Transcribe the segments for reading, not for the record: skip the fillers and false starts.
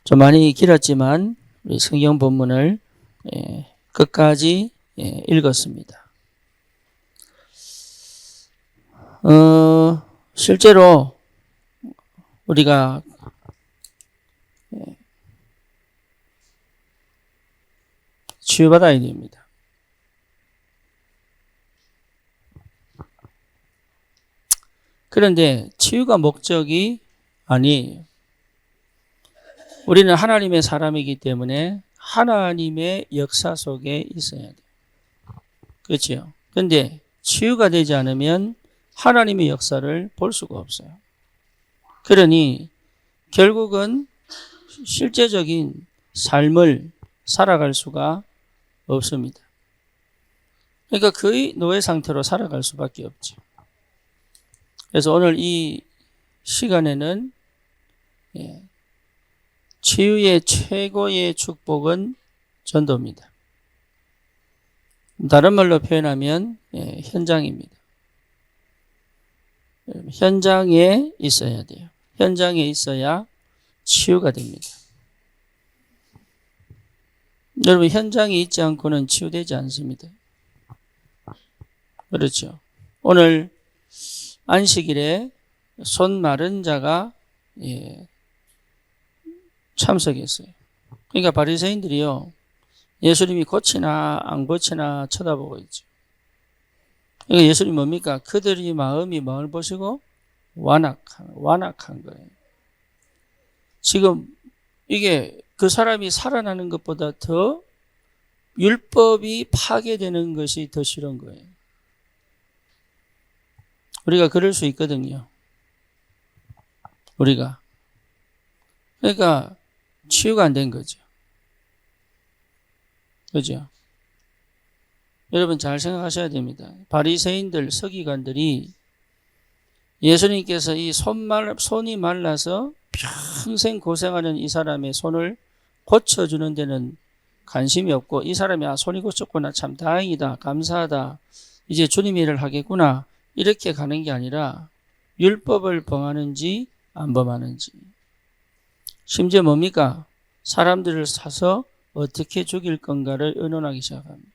좀 많이 길었지만 우리 성경 본문을 끝까지 읽었습니다. 실제로 우리가 치유받아야 됩니다. 그런데 치유가 목적이 아니에요. 우리는 하나님의 사람이기 때문에 하나님의 역사 속에 있어야 돼요. 그렇죠? 그런데 치유가 되지 않으면 하나님의 역사를 볼 수가 없어요. 그러니 결국은 실제적인 삶을 살아갈 수가 없습니다. 그러니까 거의 노예 상태로 살아갈 수밖에 없죠. 그래서 오늘 이 시간에는 치유의 최고의 축복은 전도입니다. 다른 말로 표현하면 현장입니다. 현장에 있어야 돼요. 현장에 있어야 치유가 됩니다. 여러분, 현장에 있지 않고는 치유되지 않습니다. 그렇죠. 오늘 안식일에 손 마른 자가 참석했어요. 그러니까 바리새인들이요, 예수님이 고치나 안 고치나 쳐다보고 있죠. 그러니까 예수님 뭡니까? 그들이 마음이 뭘 보시고 완악한 거예요. 지금 이게 그 사람이 살아나는 것보다 더 율법이 파괴되는 것이 더 싫은 거예요. 우리가 그럴 수 있거든요. 우리가. 그러니까 치유가 안 된 거죠. 그죠? 여러분 잘 생각하셔야 됩니다. 바리새인들, 서기관들이 예수님께서 이 손이 말라서 평생 고생하는 이 사람의 손을 고쳐주는 데는 관심이 없고, 이 사람이 손이 고쳤구나, 참 다행이다, 감사하다, 이제 주님의 일을 하겠구나, 이렇게 가는 게 아니라 율법을 범하는지 안 범하는지, 심지어 뭡니까? 사람들을 사서 어떻게 죽일 건가를 의논하기 시작합니다.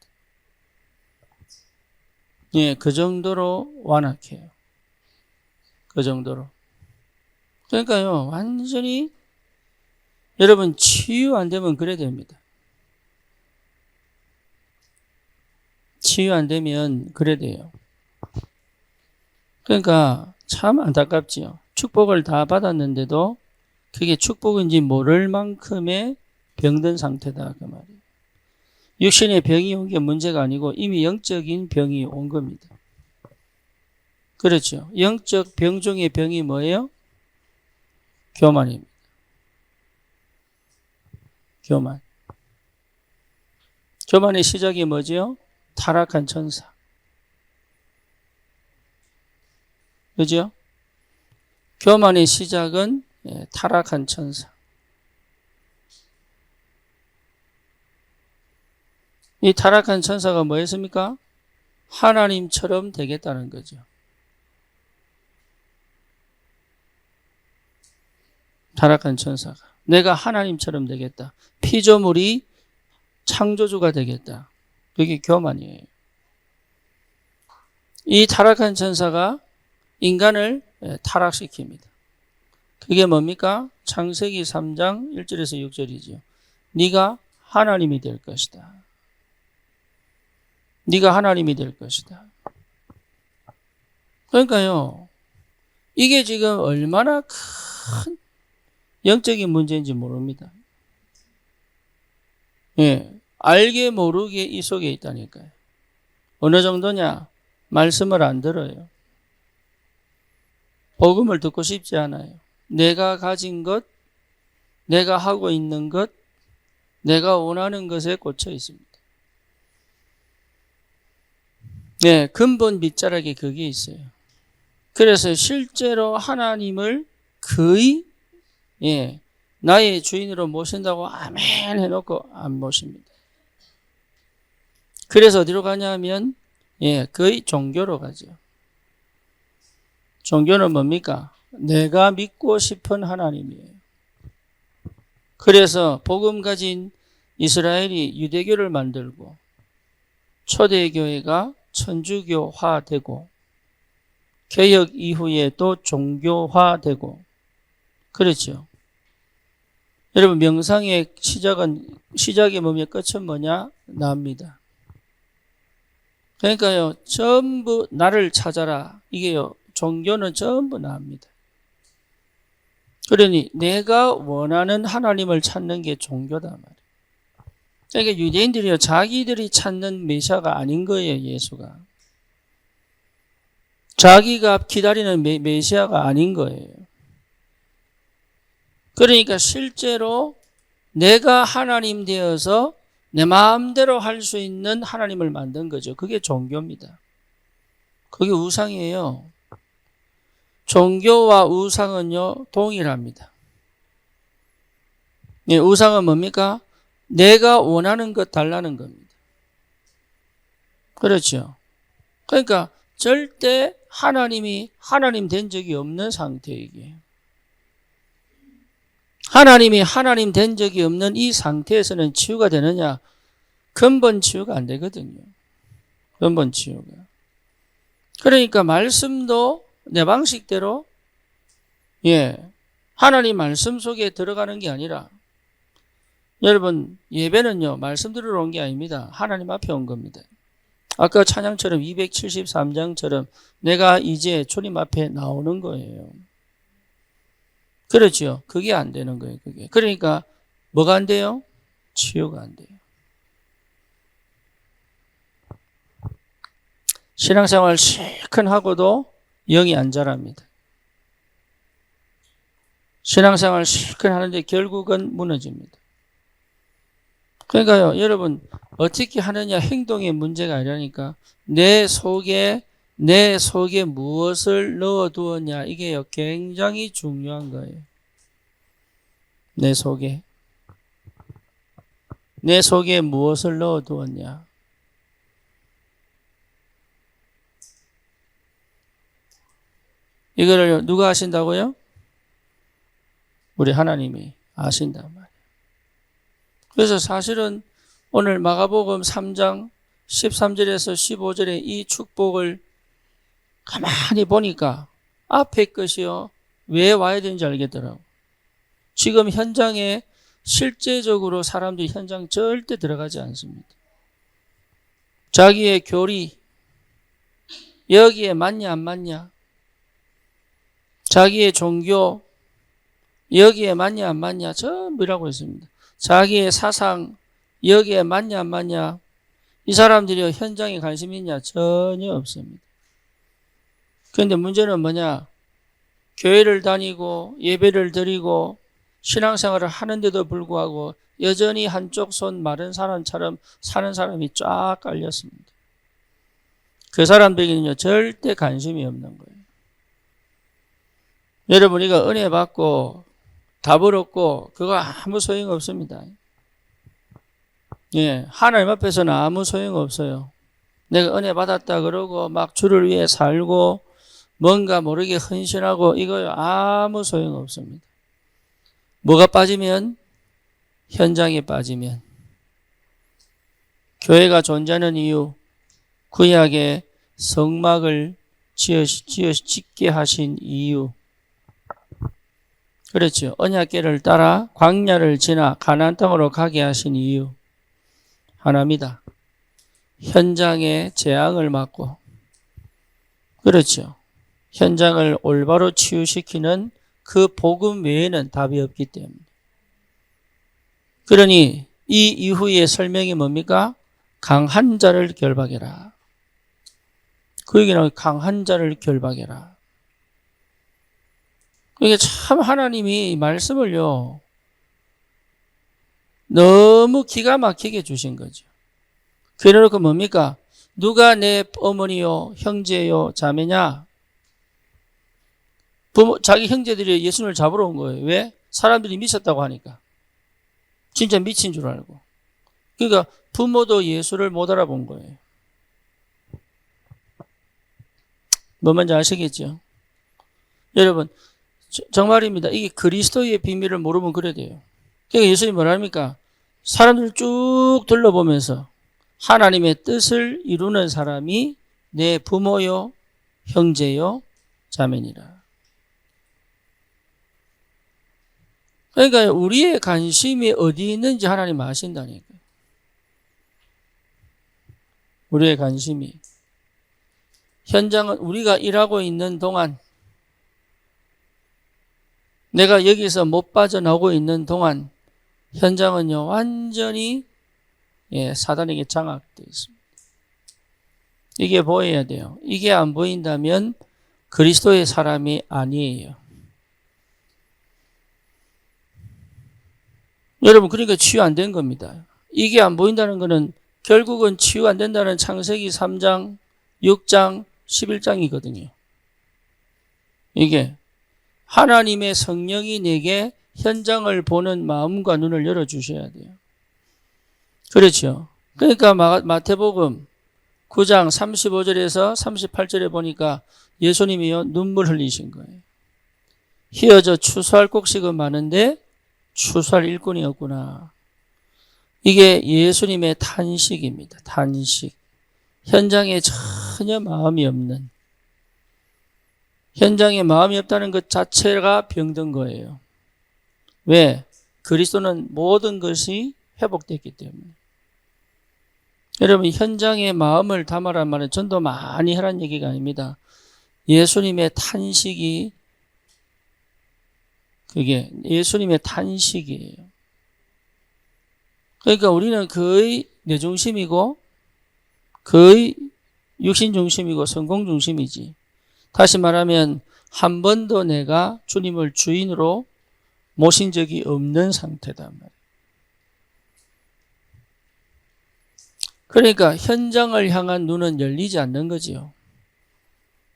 그 정도로 완악해요. 그 정도로. 그러니까요, 완전히 여러분 치유 안 되면 그래 됩니다. 치유 안 되면 그래 돼요. 그러니까 참 안타깝지요. 축복을 다 받았는데도 그게 축복인지 모를 만큼의 병든 상태다, 그 말이에요. 육신의 병이 온 게 문제가 아니고 이미 영적인 병이 온 겁니다. 그렇죠. 영적 병 중의 병이 뭐예요? 교만입니다. 교만. 교만의 시작이 뭐죠? 타락한 천사. 그죠? 교만의 시작은 타락한 천사. 이 타락한 천사가 뭐였습니까? 하나님처럼 되겠다는 거죠. 타락한 천사가 내가 하나님처럼 되겠다. 피조물이 창조주가 되겠다. 그게 교만이에요. 이 타락한 천사가 인간을 타락시킵니다. 그게 뭡니까? 창세기 3장 1절에서 6절이죠. 네가 하나님이 될 것이다. 네가 하나님이 될 것이다. 그러니까요, 이게 지금 얼마나 큰 영적인 문제인지 모릅니다. 알게 모르게 이 속에 있다니까요. 어느 정도냐? 말씀을 안 들어요. 복음을 듣고 싶지 않아요. 내가 가진 것, 내가 하고 있는 것, 내가 원하는 것에 꽂혀 있습니다. 근본 밑자락에 그게 있어요. 그래서 실제로 하나님을 거의 나의 주인으로 모신다고 아멘 해놓고 안 모십니다. 그래서 어디로 가냐 하면 거의 종교로 가죠. 종교는 뭡니까? 내가 믿고 싶은 하나님이에요. 그래서 복음 가진 이스라엘이 유대교를 만들고 초대교회가 천주교화되고 개혁 이후에 또 종교화되고 그렇죠. 여러분 명상의 시작의 몸의 끝은 뭐냐? 나입니다. 그러니까요 전부 나를 찾아라. 이게요 종교는 전부 나입니다. 그러니 내가 원하는 하나님을 찾는 게 종교다 말이에요. 그러니까 유대인들이요 자기들이 찾는 메시아가 아닌 거예요. 예수가 자기가 기다리는 메시아가 아닌 거예요. 그러니까 실제로 내가 하나님 되어서 내 마음대로 할 수 있는 하나님을 만든 거죠. 그게 종교입니다. 그게 우상이에요. 종교와 우상은요 동일합니다. 예, 우상은 뭡니까? 내가 원하는 것 달라는 겁니다. 그렇죠. 그러니까 절대 하나님이 하나님 된 적이 없는 상태이기에 하나님이 하나님 된 적이 없는 이 상태에서는 치유가 되느냐? 근본 치유가 안 되거든요. 근본 치유가. 그러니까 말씀도 내 방식대로 하나님 말씀 속에 들어가는 게 아니라 여러분 예배는요 말씀 들으러 온 게 아닙니다. 하나님 앞에 온 겁니다. 아까 찬양처럼 273장처럼 내가 이제 주님 앞에 나오는 거예요. 그렇죠. 그게 안 되는 거예요. 그게. 그러니까 뭐가 안 돼요? 치유가 안 돼요. 신앙생활 실컷 하고도 영이 안 자랍니다. 신앙생활 실컷 하는데 결국은 무너집니다. 그러니까요, 여러분 어떻게 하느냐 행동의 문제가 아니라니까 내 속에 무엇을 넣어두었냐 이게요 굉장히 중요한 거예요. 내 속에 무엇을 넣어두었냐. 이거를 누가 아신다고요? 우리 하나님이 아신단 말이에요. 그래서 사실은 오늘 마가복음 3장 13절에서 15절에 이 축복을 가만히 보니까 앞에 것이요 왜 와야 되는지 알겠더라고. 지금 현장에 실제적으로 사람들이 현장 절대 들어가지 않습니다. 자기의 교리 여기에 맞냐 안 맞냐, 자기의 종교 여기에 맞냐 안 맞냐 전부라고 했습니다. 자기의 사상 여기에 맞냐 안 맞냐, 이 사람들이 현장에 관심이 있냐? 전혀 없습니다. 그런데 문제는 뭐냐? 교회를 다니고 예배를 드리고 신앙생활을 하는데도 불구하고 여전히 한쪽 손 마른 사람처럼 사는 사람이 쫙 깔렸습니다. 그 사람들에게는요 절대 관심이 없는 거예요. 여러분 이거 은혜 받고 답을 얻고 그거 아무 소용 없습니다. 하나님 앞에서는 아무 소용 없어요. 내가 은혜 받았다 그러고 막 주를 위해 살고 뭔가 모르게 헌신하고 이거 아무 소용 없습니다. 뭐가 빠지면? 현장에 빠지면. 교회가 존재하는 이유, 구약에 성막을 짓게 하신 이유. 그렇죠. 언약궤를 따라 광야를 지나 가나안 땅으로 가게 하신 이유 하나입니다. 현장의 재앙을 막고, 그렇죠. 현장을 올바로 치유시키는 그 복음 외에는 답이 없기 때문에. 그러니 이 이후의 설명이 뭡니까? 강한 자를 결박해라. 그 얘기는 강한 자를 결박해라. 이게 참 하나님이 말씀을요 너무 기가 막히게 주신 거죠. 그래놓고 뭡니까? 누가 내 어머니요 형제요 자매냐? 자기 형제들이 예수님을 잡으러 온 거예요. 왜? 사람들이 미쳤다고 하니까. 진짜 미친 줄 알고. 그러니까 부모도 예수를 못 알아본 거예요. 뭐 뭔지 아시겠죠? 여러분 정말입니다. 이게 그리스도의 비밀을 모르면 그래야 돼요. 그러니까 예수님이 뭐라 합니까? 사람들 쭉 둘러보면서 하나님의 뜻을 이루는 사람이 내 부모요, 형제요, 자매니라. 그러니까 우리의 관심이 어디 있는지 하나님 아신다니까요. 우리의 관심이. 현장은 우리가 일하고 있는 동안, 내가 여기서 못 빠져나오고 있는 동안 현장은요 완전히 사단에게 장악되어 있습니다. 이게 보여야 돼요. 이게 안 보인다면 그리스도의 사람이 아니에요. 여러분, 그러니까 치유 안 된 겁니다. 이게 안 보인다는 것은 결국은 치유 안 된다는 창세기 3장, 6장, 11장이거든요. 이게 하나님의 성령이 내게 현장을 보는 마음과 눈을 열어주셔야 돼요. 그렇죠. 그러니까 마태복음 9장 35절에서 38절에 보니까 예수님이요 눈물 흘리신 거예요. 희어져 추수할 곡식은 많은데 추수할 일꾼이 없구나. 이게 예수님의 탄식입니다. 탄식. 현장에 전혀 마음이 없는, 현장에 마음이 없다는 것 자체가 병든 거예요. 왜? 그리스도는 모든 것이 회복됐기 때문에. 여러분, 현장에 마음을 담아란 말은 전도 많이 하라는 얘기가 아닙니다. 예수님의 탄식이, 그게 예수님의 탄식이에요. 그러니까 우리는 거의 내 중심이고 거의 육신 중심이고 성공 중심이지. 다시 말하면 한 번도 내가 주님을 주인으로 모신 적이 없는 상태단 말이에요. 그러니까 현장을 향한 눈은 열리지 않는 거지요.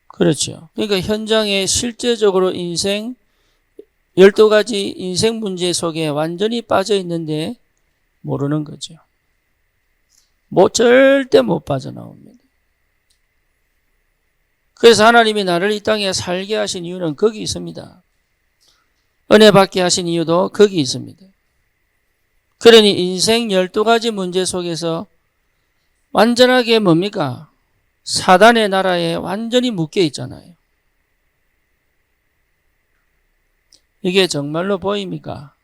그렇죠. 그러니까 현장에 실제적으로 인생 12가지 인생 문제 속에 완전히 빠져 있는데 모르는 거죠. 절대 못 빠져나옵니다. 그래서 하나님이 나를 이 땅에 살게 하신 이유는 거기 있습니다. 은혜 받게 하신 이유도 거기 있습니다. 그러니 인생 12가지 문제 속에서 완전하게 뭡니까? 사단의 나라에 완전히 묶여 있잖아요. 이게 정말로 보입니까?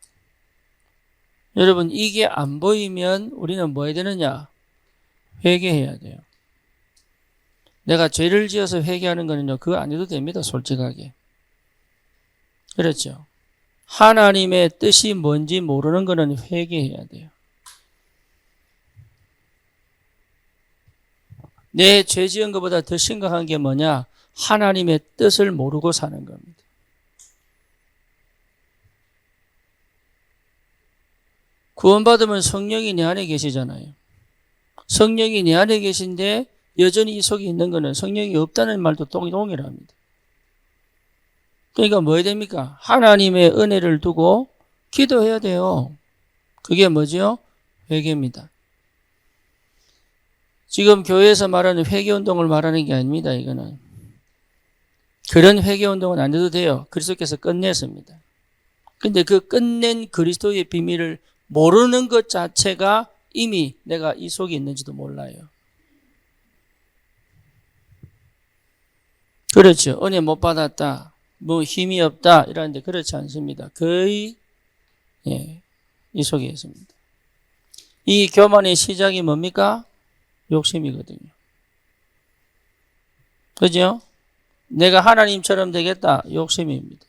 여러분, 이게 안 보이면 우리는 뭐 해야 되느냐? 회개해야 돼요. 내가 죄를 지어서 회개하는 거는요, 그거 안 해도 됩니다, 솔직하게. 그렇죠. 하나님의 뜻이 뭔지 모르는 거는 회개해야 돼요. 내 죄 지은 것보다 더 심각한 게 뭐냐? 하나님의 뜻을 모르고 사는 겁니다. 구원받으면 성령이 내 안에 계시잖아요. 성령이 내 안에 계신데 여전히 이 속에 있는 거는 성령이 없다는 말도 동일합니다. 그러니까 뭐 해야 됩니까? 하나님의 은혜를 두고 기도해야 돼요. 그게 뭐죠? 회개입니다. 지금 교회에서 말하는 회개운동을 말하는 게 아닙니다. 이거는. 그런 회개운동은 안 해도 돼요. 그리스도께서 끝냈습니다. 근데 그 끝낸 그리스도의 비밀을 모르는 것 자체가 이미 내가 이 속에 있는지도 몰라요. 그렇죠. 은혜 못 받았다. 뭐 힘이 없다. 이러는데 그렇지 않습니다. 거의 이 속에 있습니다. 이 교만의 시작이 뭡니까? 욕심이거든요. 그죠? 내가 하나님처럼 되겠다. 욕심입니다.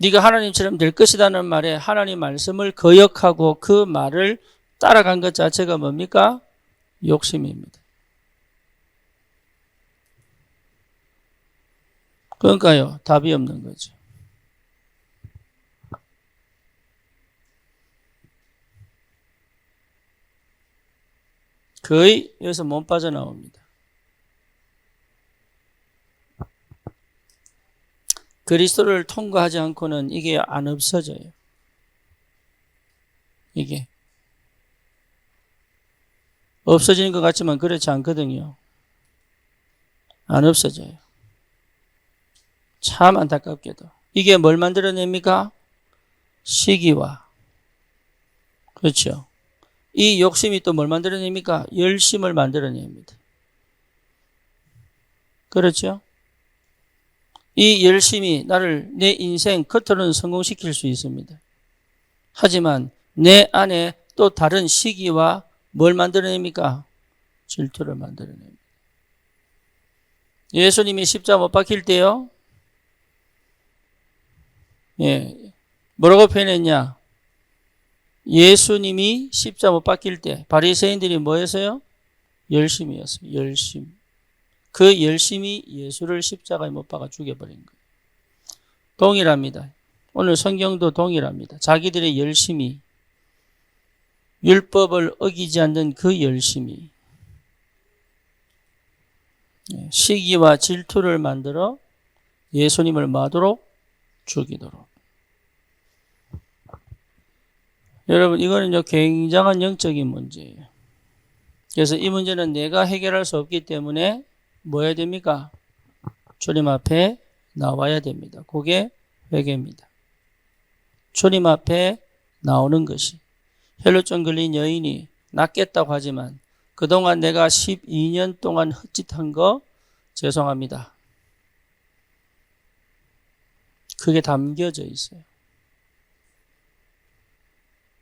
네가 하나님처럼 될 것이라는 말에 하나님 말씀을 거역하고 그 말을 따라간 것 자체가 뭡니까? 욕심입니다. 그러니까요, 답이 없는 거죠. 거의 여기서 못 빠져나옵니다. 그리스도를 통과하지 않고는 이게 안 없어져요. 이게 없어지는 것 같지만 그렇지 않거든요. 안 없어져요. 참 안타깝게도. 이게 뭘 만들어냅니까? 시기와 그렇죠. 이 욕심이 또 뭘 만들어냅니까? 열심을 만들어냅니다. 그렇죠? 이 열심이 나를 내 인생 겉으로는 성공시킬 수 있습니다. 하지만 내 안에 또 다른 시기와 뭘 만들어냅니까? 질투를 만들어냅니다. 예수님이 십자가 못 박힐 때요. 뭐라고 표현했냐? 예수님이 십자가 못 박힐 때 바리새인들이 뭐 했어요? 열심이었어요. 열심. 그 열심이 예수를 십자가에 못 박아 죽여버린 거예요. 동일합니다. 오늘 성경도 동일합니다. 자기들의 열심이, 율법을 어기지 않는 그 열심이 시기와 질투를 만들어 예수님을 마도록 죽이도록. 여러분, 이거는 굉장한 영적인 문제예요. 그래서 이 문제는 내가 해결할 수 없기 때문에 뭐 해야 됩니까? 주님 앞에 나와야 됩니다. 그게 회개입니다. 주님 앞에 나오는 것이. 혈루증 걸린 여인이 낫겠다고 하지만 그동안 내가 12년 동안 헛짓한 거 죄송합니다. 그게 담겨져 있어요.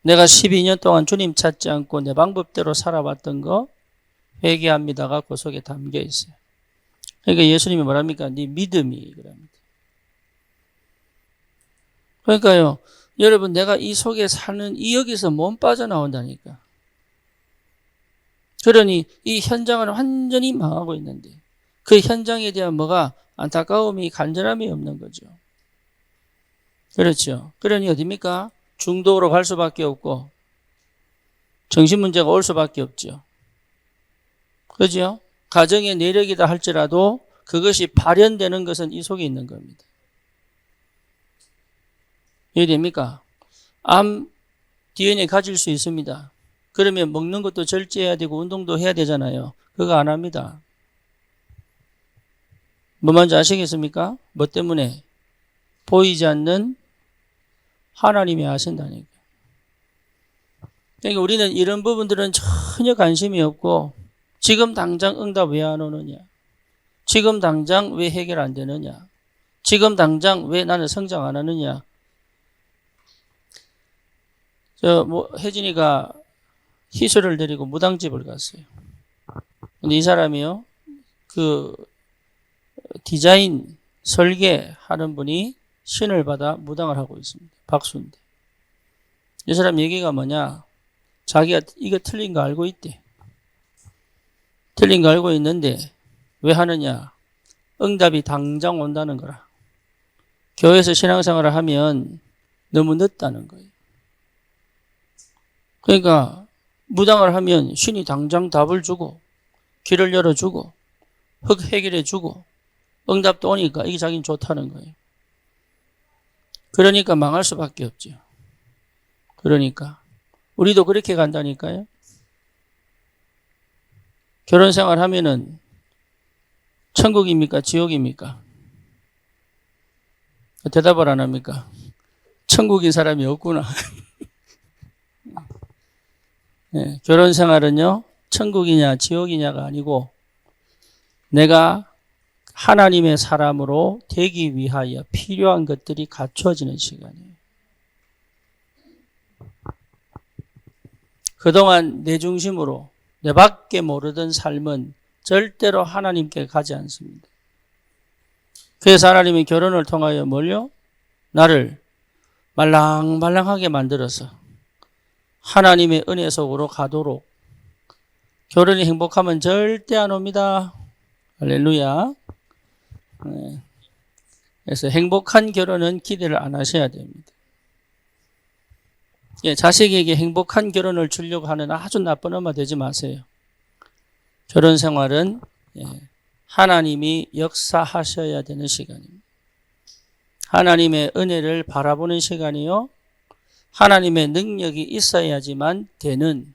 내가 12년 동안 주님 찾지 않고 내 방법대로 살아왔던 거 회개합니다가 그 속에 담겨 있어요. 그러니까 예수님이 뭐랍니까? 네 믿음이 그럽니다. 그러니까요, 여러분 내가 이 속에 사는 이 여기서 못 빠져나온다니까. 그러니 이 현장은 완전히 망하고 있는데 그 현장에 대한 뭐가 안타까움이 간절함이 없는 거죠. 그렇죠. 그러니 어디입니까? 중독으로 갈 수밖에 없고 정신문제가 올 수밖에 없죠. 그죠? 가정의 내력이다 할지라도 그것이 발현되는 것은 이 속에 있는 겁니다. 이해됩니까? 암 DNA 가질 수 있습니다. 그러면 먹는 것도 절제해야 되고 운동도 해야 되잖아요. 그거 안 합니다. 뭐 뭔지 아시겠습니까? 뭐 때문에? 보이지 않는 하나님이 아신다니까. 그러니까 우리는 이런 부분들은 전혀 관심이 없고 지금 당장 응답 왜 안 오느냐? 지금 당장 왜 해결 안 되느냐? 지금 당장 왜 나는 성장 안 하느냐? 혜진이가 희수를 데리고 무당집을 갔어요. 근데 이 사람이요, 디자인, 설계하는 분이 신을 받아 무당을 하고 있습니다. 박수인데. 이 사람 얘기가 뭐냐? 자기가 이거 틀린 거 알고 있대. 틀린 거 알고 있는데 왜 하느냐? 응답이 당장 온다는 거라. 교회에서 신앙생활을 하면 너무 늦다는 거예요. 그러니까 무당을 하면 신이 당장 답을 주고 길을 열어주고 흑 해결해주고 응답도 오니까 이게 자기는 좋다는 거예요. 그러니까 망할 수밖에 없죠. 그러니까 우리도 그렇게 간다니까요. 결혼 생활 하면은 천국입니까? 지옥입니까? 대답을 안 합니까? 천국인 사람이 없구나. 네, 결혼 생활은요, 천국이냐 지옥이냐가 아니고 내가 하나님의 사람으로 되기 위하여 필요한 것들이 갖춰지는 시간이에요. 그동안 내 중심으로 내 밖에 모르던 삶은 절대로 하나님께 가지 않습니다. 그래서 하나님이 결혼을 통하여 뭘요? 나를 말랑말랑하게 만들어서 하나님의 은혜 속으로 가도록. 결혼이 행복하면 절대 안 옵니다. 할렐루야. 네. 그래서 행복한 결혼은 기대를 안 하셔야 됩니다. 자식에게 행복한 결혼을 주려고 하는 아주 나쁜 엄마 되지 마세요. 결혼 생활은 하나님이 역사하셔야 되는 시간입니다. 하나님의 은혜를 바라보는 시간이요. 하나님의 능력이 있어야지만 되는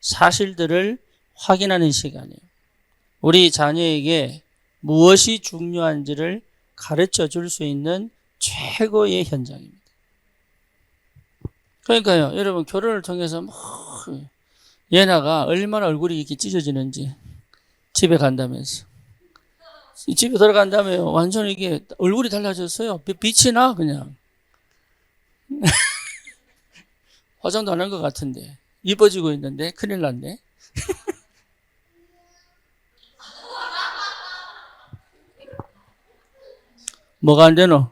사실들을 확인하는 시간이에요. 우리 자녀에게 무엇이 중요한지를 가르쳐 줄 수 있는 최고의 현장입니다. 그러니까요, 여러분, 결혼을 통해서 막, 예나가 얼마나 얼굴이 이렇게 찢어지는지, 집에 간다면서. 집에 들어간 다음에 완전 이게 얼굴이 달라졌어요. 빛이 나, 그냥. 화장도 안 한 것 같은데. 이뻐지고 있는데, 큰일 났네. 뭐가 안 되노?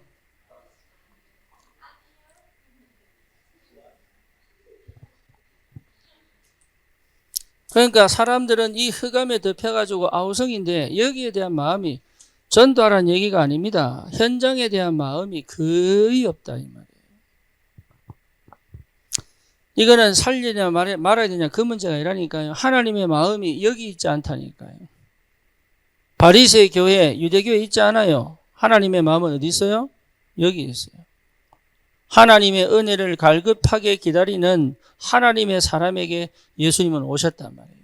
그러니까 사람들은 이 흑암에 덮여가지고 아우성인데 여기에 대한 마음이 전도하라는 얘기가 아닙니다. 현장에 대한 마음이 거의 없다 이 말이에요. 이거는 살리냐 말아야 되냐 그 문제가 아니라니까요. 하나님의 마음이 여기 있지 않다니까요. 바리새 교회, 유대교회 있지 않아요. 하나님의 마음은 어디 있어요? 여기 있어요. 하나님의 은혜를 갈급하게 기다리는 하나님의 사람에게 예수님은 오셨단 말이에요.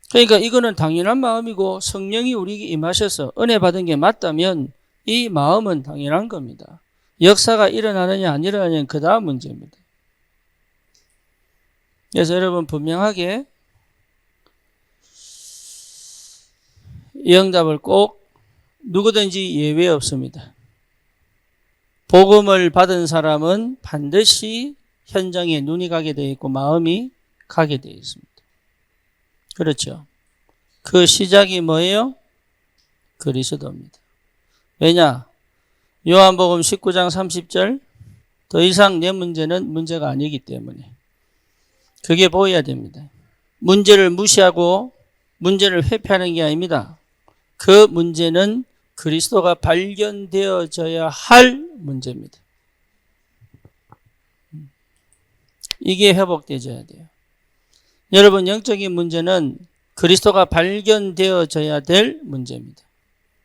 그러니까 이거는 당연한 마음이고 성령이 우리에게 임하셔서 은혜 받은 게 맞다면 이 마음은 당연한 겁니다. 역사가 일어나느냐 안 일어나느냐는 그 다음 문제입니다. 그래서 여러분 분명하게 이 응답을 꼭 누구든지 예외 없습니다. 복음을 받은 사람은 반드시 현장에 눈이 가게 되어 있고 마음이 가게 되어 있습니다. 그렇죠. 그 시작이 뭐예요? 그리스도입니다. 왜냐? 요한복음 19장 30절 더 이상 내 문제는 문제가 아니기 때문에 그게 보여야 됩니다. 문제를 무시하고 문제를 회피하는 게 아닙니다. 그 문제는 그리스도가 발견되어져야 할 문제입니다. 이게 회복되어야 돼요. 여러분 영적인 문제는 그리스도가 발견되어져야 될 문제입니다.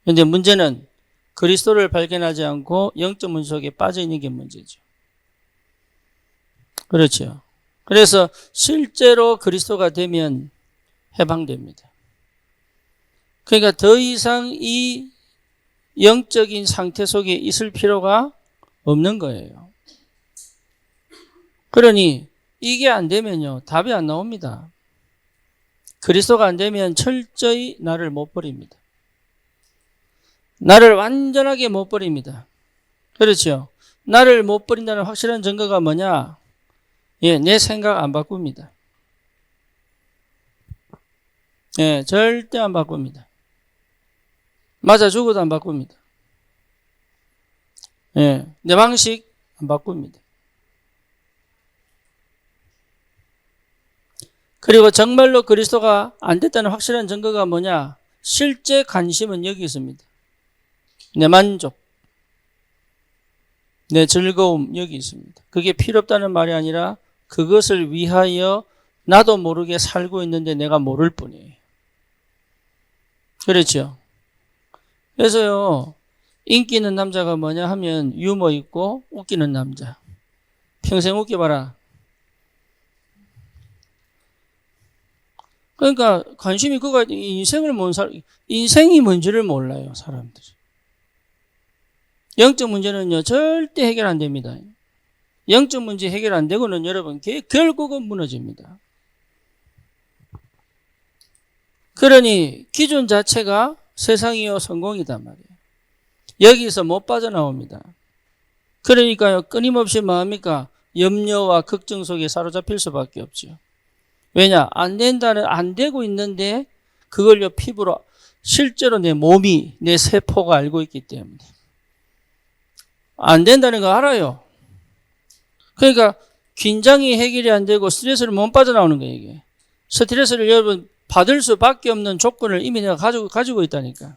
그런데 문제는 그리스도를 발견하지 않고 영적 문제 속에 빠져 있는 게 문제죠. 그렇죠. 그래서 실제로 그리스도가 되면 해방됩니다. 그러니까 더 이상 이 영적인 상태 속에 있을 필요가 없는 거예요. 그러니 이게 안 되면요 답이 안 나옵니다. 그리스도가 안 되면 철저히 나를 못 버립니다. 나를 완전하게 못 버립니다. 그렇죠. 나를 못 버린다는 확실한 증거가 뭐냐? 예, 내 생각 안 바꿉니다. 예, 절대 안 바꿉니다. 맞아 죽어도 안 바꿉니다. 예, 내 방식 안 바꿉니다. 그리고 정말로 그리스도가 안 됐다는 확실한 증거가 뭐냐? 실제 관심은 여기 있습니다. 내 만족, 내 즐거움 여기 있습니다. 그게 필요 없다는 말이 아니라 그것을 위하여 나도 모르게 살고 있는데 내가 모를 뿐이에요. 그렇죠? 그래서요 인기 있는 남자가 뭐냐 하면 유머 있고 웃기는 남자. 평생 웃겨봐라. 그러니까 관심이 그거 인생이 뭔지를 몰라요 사람들이. 영적 문제는요 절대 해결 안 됩니다. 영적 문제 해결 안 되고는 여러분 결국은 무너집니다. 그러니 기준 자체가 세상이요 성공이단 말이에요. 여기서 못 빠져나옵니다. 그러니까요 끊임없이 뭐합니까? 염려와 걱정 속에 사로잡힐 수밖에 없죠. 왜냐? 안 되고 있는데 그걸요 피부로 실제로 내 몸이 내 세포가 알고 있기 때문에 안 된다는 거 알아요. 그러니까 긴장이 해결이 안 되고 스트레스를 못 빠져나오는 거예요. 이게 스트레스를 여러분 받을 수밖에 없는 조건을 이미 내가 가지고 있다니까.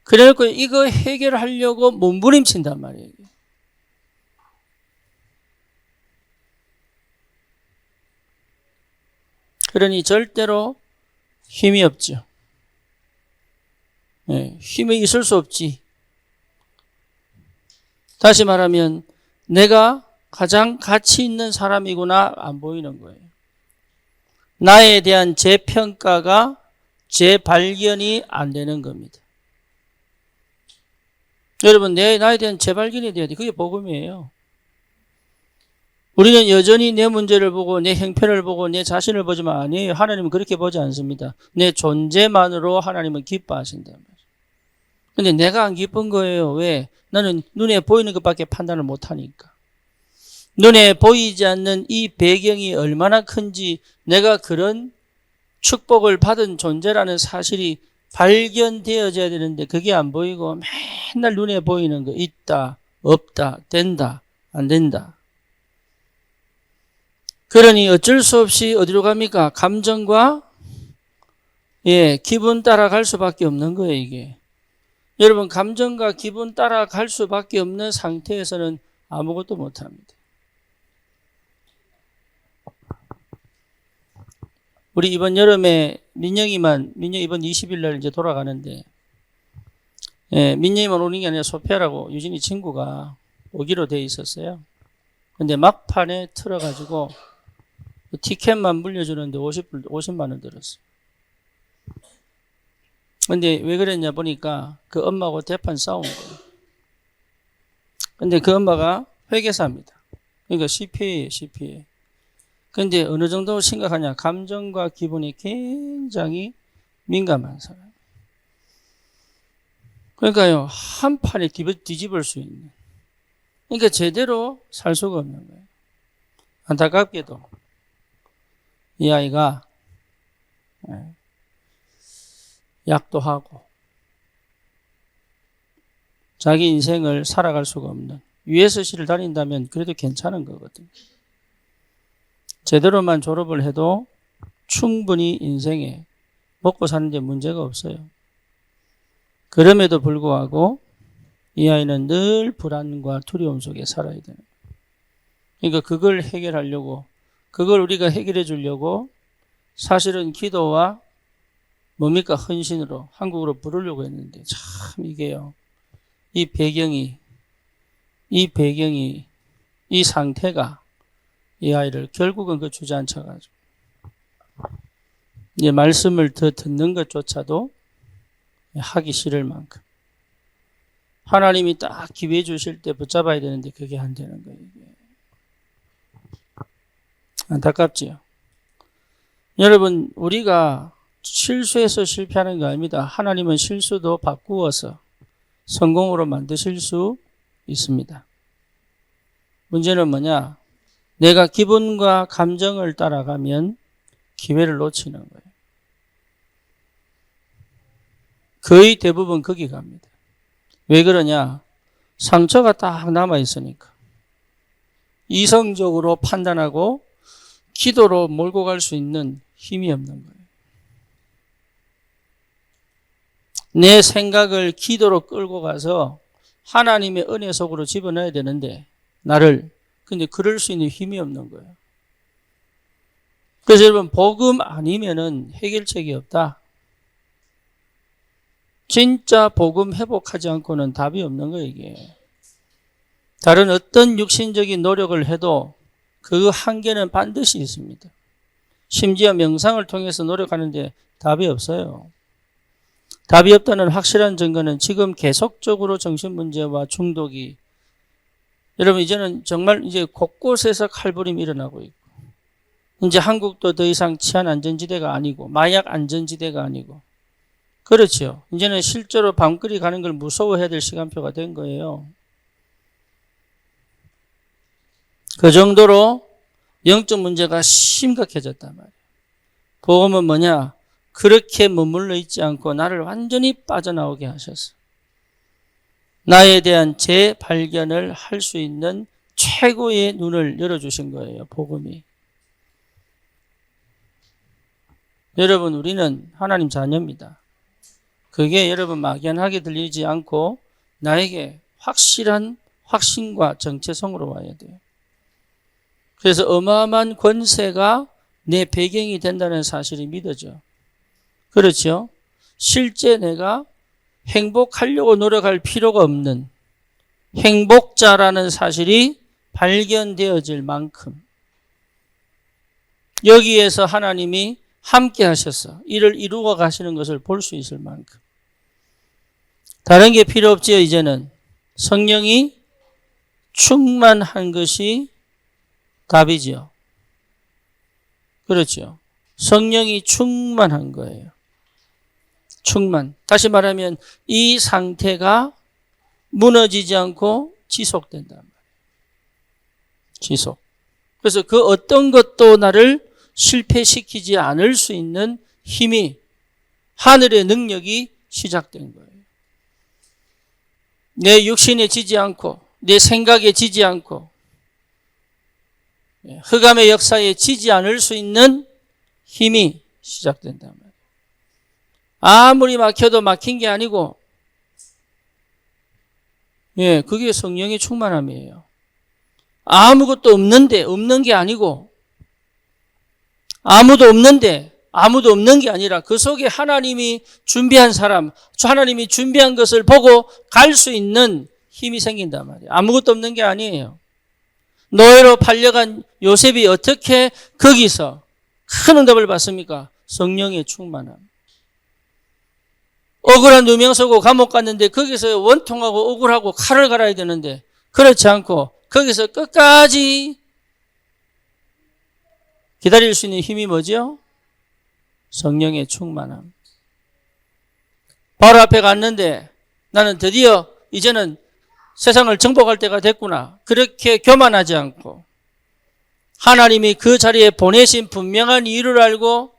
그래놓고 이거 해결하려고 몸부림친단 말이에요. 그러니 절대로 힘이 없죠. 네, 힘이 있을 수 없지. 다시 말하면 내가 가장 가치 있는 사람이구나 안 보이는 거예요. 나에 대한 재평가가 재발견이 안 되는 겁니다. 여러분 나에 대한 재발견이 돼야 돼. 그게 복음이에요. 우리는 여전히 내 문제를 보고 내 형편을 보고 내 자신을 보지만 아니에요. 하나님은 그렇게 보지 않습니다. 내 존재만으로 하나님은 기뻐하신단 말이에요. 근데 내가 안 기쁜 거예요. 왜? 나는 눈에 보이는 것밖에 판단을 못하니까. 눈에 보이지 않는 이 배경이 얼마나 큰지 내가 그런 축복을 받은 존재라는 사실이 발견되어져야 되는데 그게 안 보이고 맨날 눈에 보이는 거 있다, 없다, 된다, 안 된다. 그러니 어쩔 수 없이 어디로 갑니까? 감정과 기분 따라갈 수밖에 없는 거예요, 이게. 여러분, 감정과 기분 따라갈 수밖에 없는 상태에서는 아무것도 못합니다. 우리 이번 여름에 민영이 이번 20일 날 이제 돌아가는데, 민영이만 오는 게 아니라 소피아라고 유진이 친구가 오기로 돼 있었어요. 근데 막판에 틀어가지고 티켓만 물려주는데 50만 원 들었어요. 근데 왜 그랬냐 보니까 그 엄마하고 대판 싸운 거예요. 근데 그 엄마가 회계사입니다. 그러니까 CPA예요, CPA. 근데 어느 정도 심각하냐? 감정과 기분이 굉장히 민감한 사람. 그러니까요, 한 판에 뒤집을 수 있는. 그러니까 제대로 살 수가 없는 거예요. 안타깝게도 이 아이가 약도 하고 자기 인생을 살아갈 수가 없는 USC를 다닌다면 그래도 괜찮은 거거든요. 제대로만 졸업을 해도 충분히 인생에 먹고 사는 데 문제가 없어요. 그럼에도 불구하고 이 아이는 늘 불안과 두려움 속에 살아야 돼요. 그러니까 그걸 해결하려고, 그걸 우리가 해결해 주려고 사실은 기도와 뭡니까? 헌신으로 한국으로 부르려고 했는데 참 이게요. 이 배경이, 이 상태가 이 아이를 결국은 그 주저앉혀가지고 이제 말씀을 더 듣는 것조차도 하기 싫을 만큼 하나님이 딱 기회 주실 때 붙잡아야 되는데 그게 안 되는 거예요. 이게. 안타깝지요. 여러분, 우리가 실수해서 실패하는 거 아닙니다. 하나님은 실수도 바꾸어서 성공으로 만드실 수 있습니다. 문제는 뭐냐? 내가 기분과 감정을 따라가면 기회를 놓치는 거예요. 거의 대부분 거기 갑니다. 왜 그러냐? 상처가 딱 남아있으니까. 이성적으로 판단하고 기도로 몰고 갈 수 있는 힘이 없는 거예요. 내 생각을 기도로 끌고 가서 하나님의 은혜 속으로 집어넣어야 되는데 나를, 근데 그럴 수 있는 힘이 없는 거예요. 그래서 여러분, 복음 아니면은 해결책이 없다. 진짜 복음 회복하지 않고는 답이 없는 거예요, 이게. 다른 어떤 육신적인 노력을 해도 그 한계는 반드시 있습니다. 심지어 명상을 통해서 노력하는데 답이 없어요. 답이 없다는 확실한 증거는 지금 계속적으로 정신문제와 중독이, 여러분 이제는 정말 이제 곳곳에서 칼부림이 일어나고 있고, 이제 한국도 더 이상 치안 안전지대가 아니고 마약 안전지대가 아니고, 그렇죠. 이제는 실제로 밤거리 가는 걸 무서워해야 될 시간표가 된 거예요. 그 정도로 영적 문제가 심각해졌단 말이에요. 복음은 뭐냐? 그렇게 머물러 있지 않고 나를 완전히 빠져나오게 하셔서 나에 대한 재발견을 할 수 있는 최고의 눈을 열어주신 거예요, 복음이. 여러분, 우리는 하나님 자녀입니다. 그게 여러분 막연하게 들리지 않고 나에게 확실한 확신과 정체성으로 와야 돼요. 그래서 어마어마한 권세가 내 배경이 된다는 사실이 믿어져. 그렇죠? 실제 내가 행복하려고 노력할 필요가 없는 행복자라는 사실이 발견되어질 만큼 여기에서 하나님이 함께 하셔서 이를 이루어 가시는 것을 볼 수 있을 만큼 다른 게 필요 없지요. 이제는 성령이 충만한 것이 답이지요. 그렇죠. 성령이 충만한 거예요. 충만. 다시 말하면 이 상태가 무너지지 않고 지속된단 말이에요. 지속. 그래서 그 어떤 것도 나를 실패시키지 않을 수 있는 힘이, 하늘의 능력이 시작된 거예요. 내 육신에 지지 않고 내 생각에 지지 않고 흑암의 역사에 지지 않을 수 있는 힘이 시작된단 말이에요. 아무리 막혀도 막힌 게 아니고, 그게 성령의 충만함이에요. 아무것도 없는데 없는 게 아니고, 아무도 없는데 아무도 없는 게 아니라 그 속에 하나님이 준비한 사람, 하나님이 준비한 것을 보고 갈 수 있는 힘이 생긴단 말이에요. 아무것도 없는 게 아니에요. 노예로 팔려간 요셉이 어떻게 거기서 큰 응답을 받습니까? 성령의 충만함. 억울한 누명 쓰고 감옥 갔는데 거기서 원통하고 억울하고 칼을 갈아야 되는데 그렇지 않고 거기서 끝까지 기다릴 수 있는 힘이 뭐죠? 성령의 충만함. 바로 앞에 갔는데 나는 드디어 이제는 세상을 정복할 때가 됐구나. 그렇게 교만하지 않고 하나님이 그 자리에 보내신 분명한 이유를 알고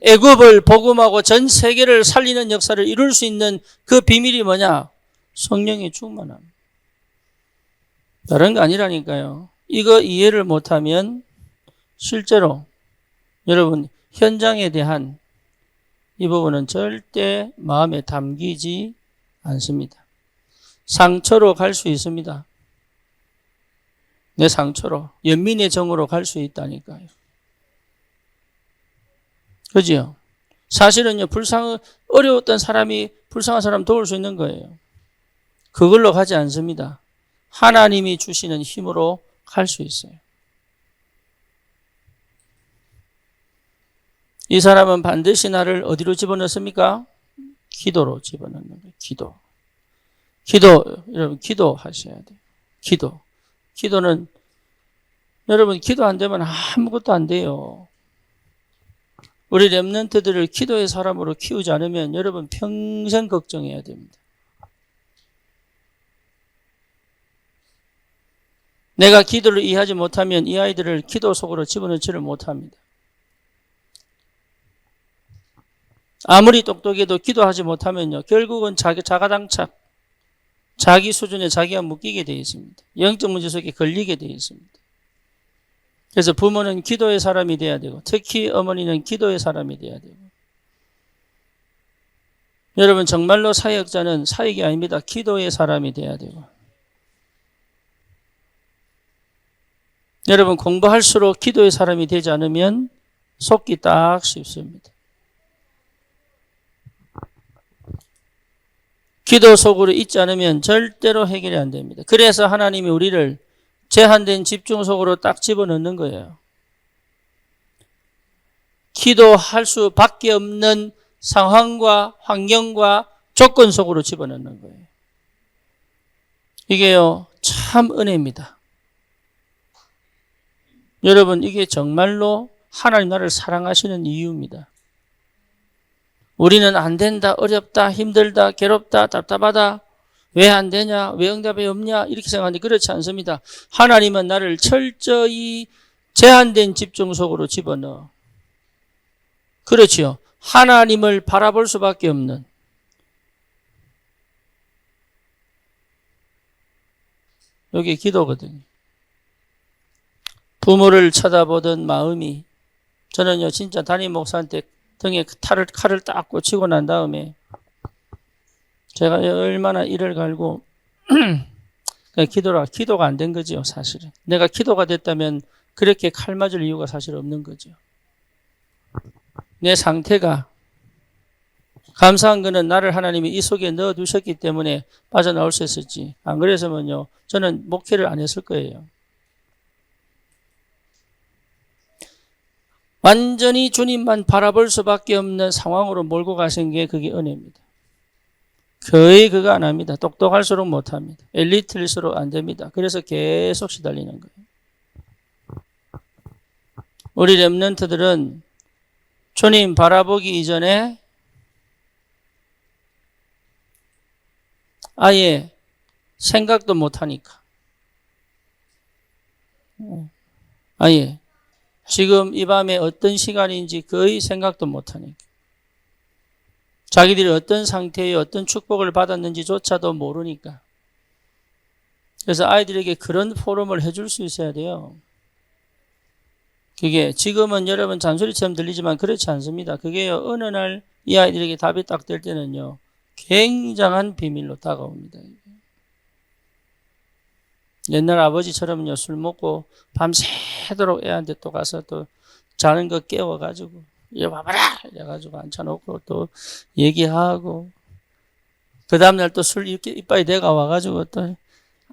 애굽을 복음하고 전 세계를 살리는 역사를 이룰 수 있는 그 비밀이 뭐냐? 성령의 충만함. 다른 거 아니라니까요. 이거 이해를 못하면 실제로 여러분 현장에 대한 이 부분은 절대 마음에 담기지 않습니다. 상처로 갈 수 있습니다. 내 상처로, 연민의 정으로 갈 수 있다니까요. 그죠? 사실은요, 어려웠던 사람이 불쌍한 사람 도울 수 있는 거예요. 그걸로 가지 않습니다. 하나님이 주시는 힘으로 갈 수 있어요. 이 사람은 반드시 나를 어디로 집어넣습니까? 기도로 집어넣는 거예요. 기도, 여러분, 기도하셔야 돼요. 기도는, 여러분, 기도 안 되면 아무것도 안 돼요. 우리 렘넌트들을 기도의 사람으로 키우지 않으면 여러분 평생 걱정해야 됩니다. 내가 기도를 이해하지 못하면 이 아이들을 기도 속으로 집어넣지를 못합니다. 아무리 똑똑해도 기도하지 못하면요, 결국은 자가당착, 자기 수준에 자기가 묶이게 되어 있습니다. 영적 문제 속에 걸리게 되어 있습니다. 그래서 부모는 기도의 사람이 돼야 되고, 특히 어머니는 기도의 사람이 돼야 되고. 여러분, 정말로 사역자는 사역이 아닙니다. 기도의 사람이 돼야 되고. 여러분, 공부할수록 기도의 사람이 되지 않으면 속기 딱 쉽습니다. 기도 속으로 있지 않으면 절대로 해결이 안 됩니다. 그래서 하나님이 우리를 제한된 집중 속으로 딱 집어넣는 거예요. 기도할 수밖에 없는 상황과 환경과 조건 속으로 집어넣는 거예요. 이게요, 참 은혜입니다. 여러분, 이게 정말로 하나님 나를 사랑하시는 이유입니다. 우리는 안 된다, 어렵다, 힘들다, 괴롭다, 답답하다, 왜 안 되냐, 왜 응답이 없냐 이렇게 생각하는데 그렇지 않습니다. 하나님은 나를 철저히 제한된 집중 속으로 집어넣어. 그렇지요. 하나님을 바라볼 수밖에 없는, 여기 기도거든요. 부모를 쳐다보던 마음이, 저는요 진짜 담임 목사한테 등에 칼을 딱 꽂히고 난 다음에 제가 얼마나 이를 갈고 기도가 안 된 거죠. 사실은 내가 기도가 됐다면 그렇게 칼 맞을 이유가 사실 없는 거죠. 내 상태가, 감사한 거는 나를 하나님이 이 속에 넣어두셨기 때문에 빠져나올 수 있었지, 안 그랬으면요 저는 목회를 안 했을 거예요. 완전히 주님만 바라볼 수밖에 없는 상황으로 몰고 가신 게 그게 은혜입니다. 거의 그거 안 합니다. 똑똑할수록 못합니다. 엘리트일수록 안 됩니다. 그래서 계속 시달리는 거예요. 우리 렘넌트들은 주님 바라보기 이전에 아예 생각도 못하니까. 아예 지금 이 밤에 어떤 시간인지 거의 생각도 못하니까. 자기들이 어떤 상태에 어떤 축복을 받았는지조차도 모르니까. 그래서 아이들에게 그런 포럼을 해줄 수 있어야 돼요. 그게 지금은 여러분 잔소리처럼 들리지만 그렇지 않습니다. 그게 어느 날 이 아이들에게 답이 딱 될 때는요, 굉장한 비밀로 다가옵니다. 옛날 아버지처럼요, 술 먹고 밤새도록 애한테 또 가서 또 자는 거 깨워가지고 이리 와봐라 이래가지고 앉혀놓고 또 얘기하고, 그 다음날 또 술 이빨이 내가 와가지고 또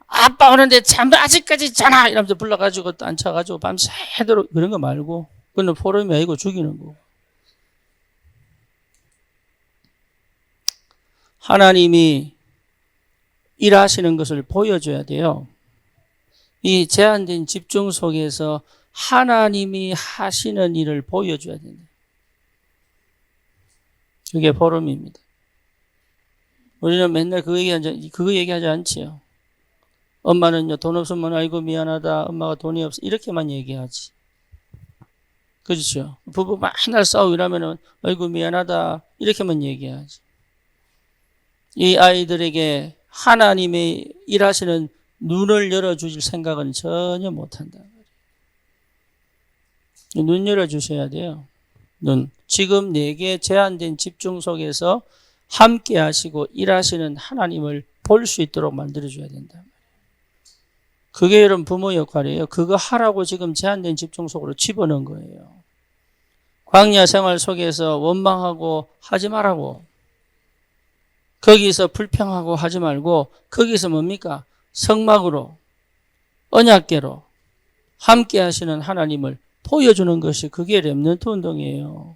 아빠 오는데 잠 아직까지 자나 이러면서 불러가지고 또 앉혀가지고 밤새도록, 그런 거 말고, 그건 포럼이 아니고 죽이는 거고. 하나님이 일하시는 것을 보여줘야 돼요. 이 제한된 집중 속에서 하나님이 하시는 일을 보여줘야 된다. 그게 포럼입니다. 우리는 맨날 그거 얘기하지 않지요. 엄마는요, 돈 없으면 아이고 미안하다, 엄마가 돈이 없어, 이렇게만 얘기하지. 그렇죠? 부부 맨날 싸우고 이러면은 아이고 미안하다, 이렇게만 얘기하지. 이 아이들에게 하나님의 일하시는 눈을 열어주실 생각은 전혀 못한다. 눈 열어주셔야 돼요. 눈. 지금 내게 제한된 집중 속에서 함께 하시고 일하시는 하나님을 볼 수 있도록 만들어줘야 된다. 그게 여러분 부모 역할이에요. 그거 하라고 지금 제한된 집중 속으로 집어넣은 거예요. 광야 생활 속에서 원망하고 하지 말라고. 거기서 불평하고 하지 말고 거기서 뭡니까? 성막으로, 언약궤로 함께 하시는 하나님을 보여주는 것이 그게 렘넌트 운동이에요.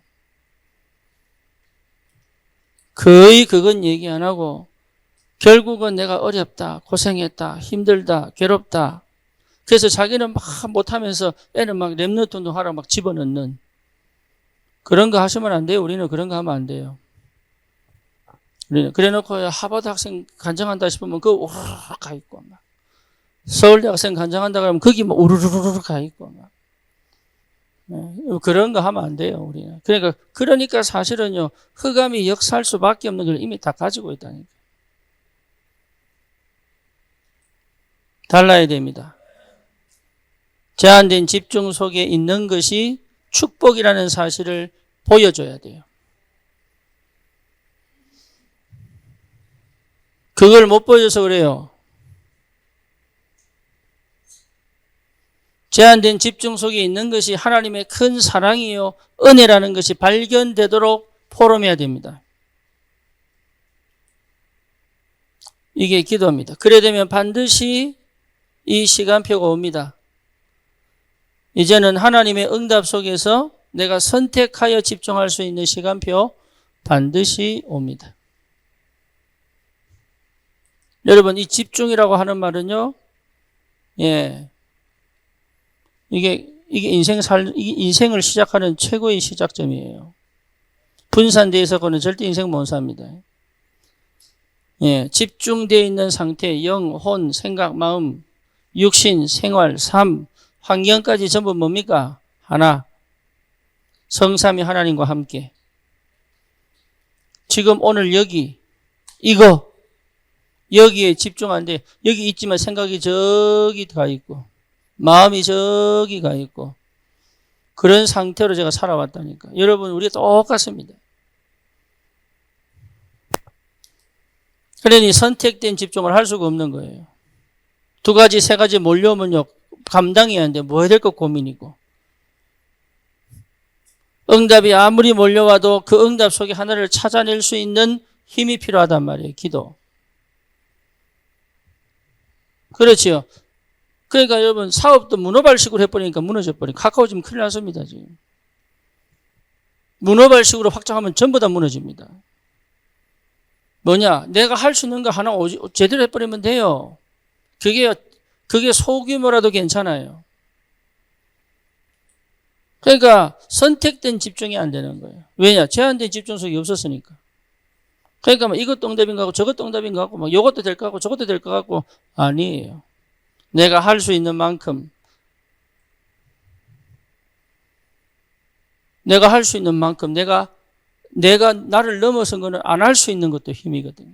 거의 그건 얘기 안 하고 결국은 내가 어렵다, 고생했다, 힘들다, 괴롭다. 그래서 자기는 막 못하면서 애는 막 렘넌트 운동하라고 막 집어넣는 그런 거 하시면 안 돼요. 우리는 그런 거 하면 안 돼요. 우리는 그래 놓고 하버드 학생 간증한다 싶으면 그 우르르 가 있고 막 서울대 학생 간증한다 그러면 거기 막 우르르르 가 있고 막 그런 거 하면 안 돼요. 우리는. 그러니까 사실은요, 흑암이 역사할 수밖에 없는 걸 이미 다 가지고 있다니까. 달라야 됩니다. 제한된 집중 속에 있는 것이 축복이라는 사실을 보여줘야 돼요. 그걸 못 보여줘서 그래요. 제한된 집중 속에 있는 것이 하나님의 큰 사랑이요, 은혜라는 것이 발견되도록 포럼해야 됩니다. 이게 기도입니다. 그래 되면 반드시 이 시간표가 옵니다. 이제는 하나님의 응답 속에서 내가 선택하여 집중할 수 있는 시간표 반드시 옵니다. 여러분, 이 집중이라고 하는 말은요, 이게 인생을 시작하는 최고의 시작점이에요. 분산되어 있어서는 절대 인생 못 삽니다. 집중되어 있는 상태, 영, 혼, 생각, 마음, 육신, 생활, 삶, 환경까지 전부 뭡니까? 하나. 성삼위 하나님과 함께. 지금 오늘 여기, 이거, 여기에 집중하는데, 여기 있지만 생각이 저기 가 있고, 마음이 저기 가 있고, 그런 상태로 제가 살아왔다니까. 여러분, 우리 똑같습니다. 그러니 선택된 집중을 할 수가 없는 거예요. 두 가지, 세 가지 몰려오면요, 감당해야 하는데 뭐 해야 될 거 고민이고. 응답이 아무리 몰려와도 그 응답 속에 하나를 찾아낼 수 있는 힘이 필요하단 말이에요. 기도. 그렇지요. 그러니까 여러분, 사업도 문어발식으로 해버리니까 무너져버리니까 카카오 지금 큰일 났습니다. 지금. 문어발식으로 확장하면 전부 다 무너집니다. 뭐냐? 내가 할 수 있는 거 하나 제대로 해버리면 돼요. 그게 소규모라도 괜찮아요. 그러니까 선택된 집중이 안 되는 거예요. 왜냐? 제한된 집중력이 없었으니까. 그러니까 뭐 이것도 응답인 것 같고 저것도 응답인 것 같고 뭐 이것도 될 것 같고 저것도 될 것 같고 아니에요. 내가 할 수 있는 만큼 내가 할 수 있는 만큼 내가 나를 넘어선 거는 안 할 수 있는 것도 힘이거든요.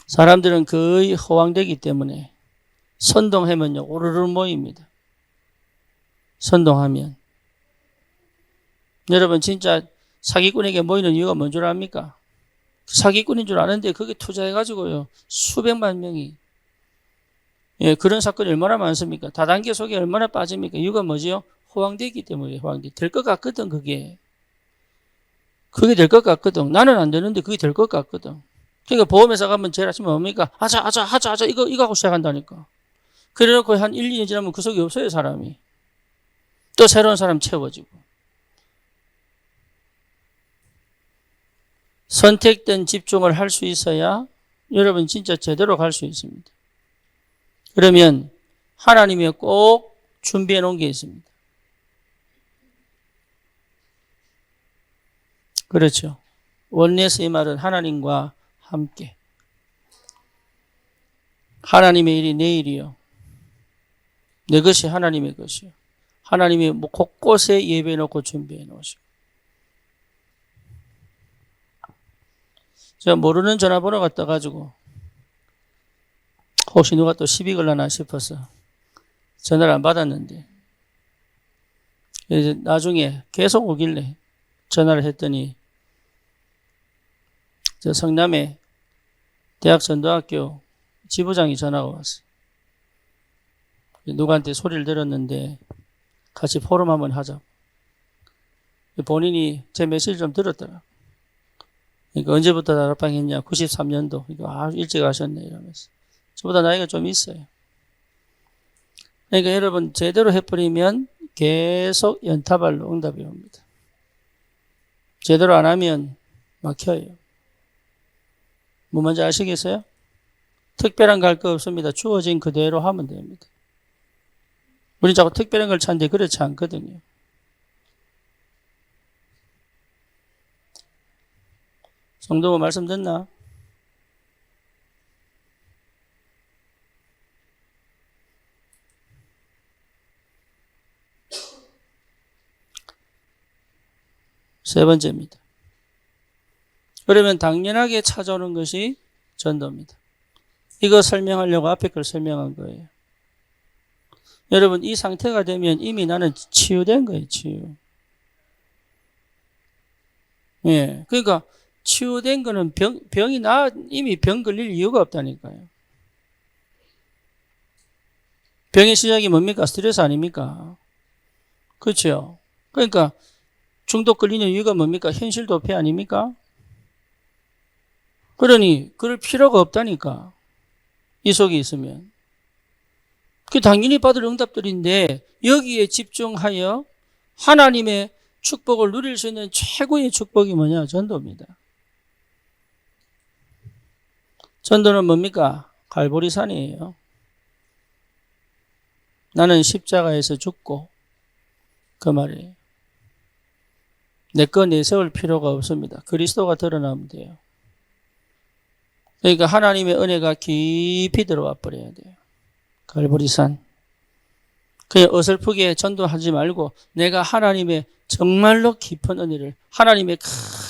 사람들은 거의 허황되기 때문에 선동하면요 오르르 모입니다. 선동하면 여러분 진짜 사기꾼에게 모이는 이유가 뭔 줄 압니까? 사기꾼인 줄 아는데 거기에 투자해가지고요 수백만 명이 그런 사건이 얼마나 많습니까? 다단계 속에 얼마나 빠집니까? 이유가 뭐지요? 호황되기 때문에 호황돼. 될 것 같거든 그게 될 것 같거든. 나는 안 되는데 그게 될 것 같거든. 그러니까 보험회사 가면 제일 아침에 뭡니까? 하자 이거 하고 시작한다니까. 그래놓고 한 1, 2년 지나면 그 속에 없어요 사람이. 또 새로운 사람 채워지고. 선택된 집중을 할 수 있어야 여러분 진짜 제대로 갈 수 있습니다. 그러면 하나님이 꼭 준비해 놓은 게 있습니다. 그렇죠. 원리에서 이 말은 하나님과 함께. 하나님의 일이 내 일이요. 내 것이 하나님의 것이요. 하나님이 뭐 곳곳에 예배해 놓고 준비해 놓으시고. 제가 모르는 전화번호가 떠가지고 혹시 누가 또 시비 걸려나 싶어서 전화를 안 받았는데 이제 나중에 계속 오길래 전화를 했더니 저 성남에 대학 전도학교 지부장이 전화가 왔어요. 누구한테 소리를 들었는데 같이 포럼 한번 하자. 본인이 제 메시지 좀 들었더라. 그러니까 언제부터 다락방 했냐? 93년도. 그러니까 일찍 하셨네 이러면서. 저보다 나이가 좀 있어요. 그러니까 여러분 제대로 해버리면 계속 연타발로 응답이 옵니다. 제대로 안 하면 막혀요. 뭐 뭔지 아시겠어요? 특별한 갈 거 없습니다. 주어진 그대로 하면 됩니다. 우리 자꾸 특별한 걸 찾는데 그렇지 않거든요. 성도가 말씀 듣나? 세 번째입니다. 그러면 당연하게 찾아오는 것이 전도입니다. 이거 설명하려고 앞에 걸 설명한 거예요. 여러분 이 상태가 되면 이미 나는 치유된 거예요. 치유. 예, 그러니까 치유된 거는 병이 이미 병 걸릴 이유가 없다니까요. 병의 시작이 뭡니까? 스트레스 아닙니까? 그렇죠. 그러니까 중독 걸리는 이유가 뭡니까? 현실 도피 아닙니까? 그러니 그럴 필요가 없다니까. 이 속에 있으면. 그 당연히 받을 응답들인데 여기에 집중하여 하나님의 축복을 누릴 수 있는 최고의 축복이 뭐냐? 전도입니다. 전도는 뭡니까? 갈보리산이에요. 나는 십자가에서 죽고 그 말이에요. 내 거 내세울 필요가 없습니다. 그리스도가 드러나면 돼요. 그러니까 하나님의 은혜가 깊이 들어와 버려야 돼요. 갈보리산. 그냥 어설프게 전도하지 말고 내가 하나님의 정말로 깊은 은혜를, 하나님의